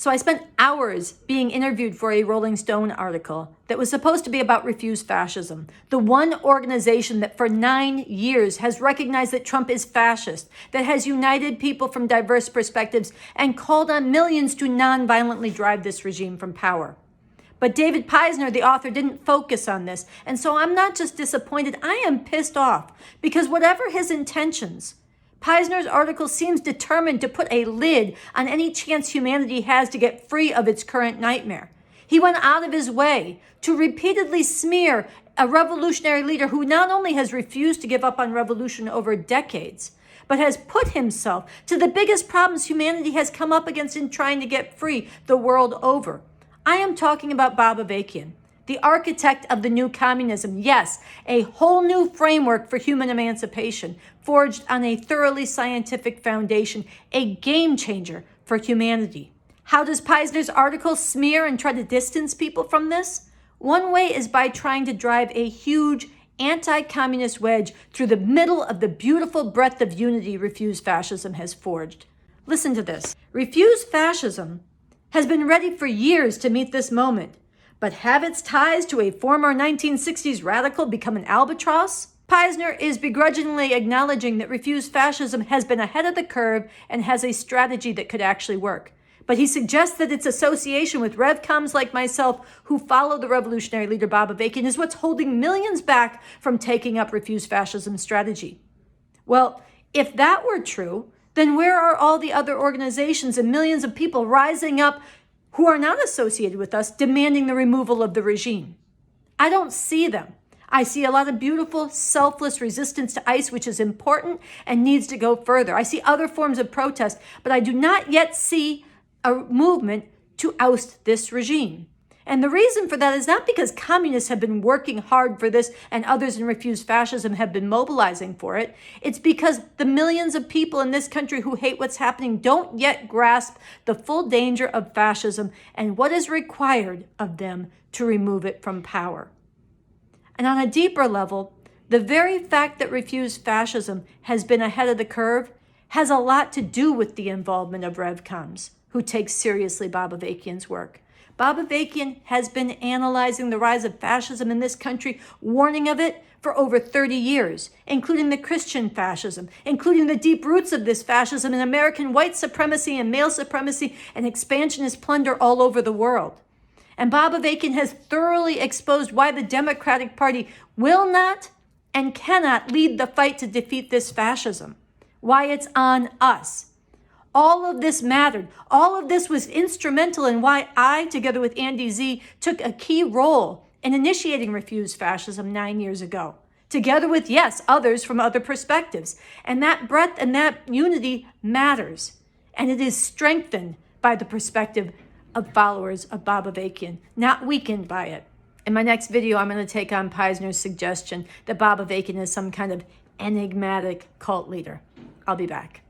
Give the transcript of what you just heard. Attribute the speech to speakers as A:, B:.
A: So I spent hours being interviewed for a Rolling Stone article that was supposed to be about Refuse Fascism, the one organization that for 9 years has recognized that Trump is fascist, that has united people from diverse perspectives and called on millions to nonviolently drive this regime from power. But David Peisner, the author, didn't focus on this. And so I'm not just disappointed, I am pissed off, because whatever his intentions, Peisner's article seems determined to put a lid on any chance humanity has to get free of its current nightmare. He went out of his way to repeatedly smear a revolutionary leader who not only has refused to give up on revolution over decades, but has put himself to the biggest problems humanity has come up against in trying to get free the world over. I am talking about Bob Avakian, the architect of the new communism. Yes, a whole new framework for human emancipation, forged on a thoroughly scientific foundation, a game changer for humanity. How does Peisner's article smear and try to distance people from this? One way is by trying to drive a huge anti-communist wedge through the middle of the beautiful breadth of unity Refuse Fascism has forged. Listen to this. Refuse Fascism has been ready for years to meet this moment, but have its ties to a former 1960s radical become an albatross? Peisner is begrudgingly acknowledging that Refuse Fascism has been ahead of the curve and has a strategy that could actually work. But he suggests that its association with revcoms like myself who follow the revolutionary leader Bob Avakian is what's holding millions back from taking up Refuse Fascism's strategy. Well, if that were true, then where are all the other organizations and millions of people rising up who are not associated with us, demanding the removal of the regime? I don't see them. I see a lot of beautiful, selfless resistance to ICE, which is important and needs to go further. I see other forms of protest, but I do not yet see a movement to oust this regime. And the reason for that is not because communists have been working hard for this and others in Refuse Fascism have been mobilizing for it. It's because the millions of people in this country who hate what's happening don't yet grasp the full danger of fascism and what is required of them to remove it from power. And on a deeper level, the very fact that Refuse Fascism has been ahead of the curve has a lot to do with the involvement of revcoms who take seriously Bob Avakian's work. Bob Avakian has been analyzing the rise of fascism in this country, warning of it for over 30 years, including the Christian fascism, including the deep roots of this fascism in American white supremacy and male supremacy and expansionist plunder all over the world. And Bob Avakian has thoroughly exposed why the Democratic Party will not and cannot lead the fight to defeat this fascism, why it's on us. All of this mattered. All of this was instrumental in why I, together with Andy Z, took a key role in initiating Refuse Fascism 9 years ago, together with, yes, others from other perspectives. And that breadth and that unity matters. And it is strengthened by the perspective of followers of Bob Avakian, not weakened by it. In my next video, I'm going to take on Peisner's suggestion that Bob Avakian is some kind of enigmatic cult leader. I'll be back.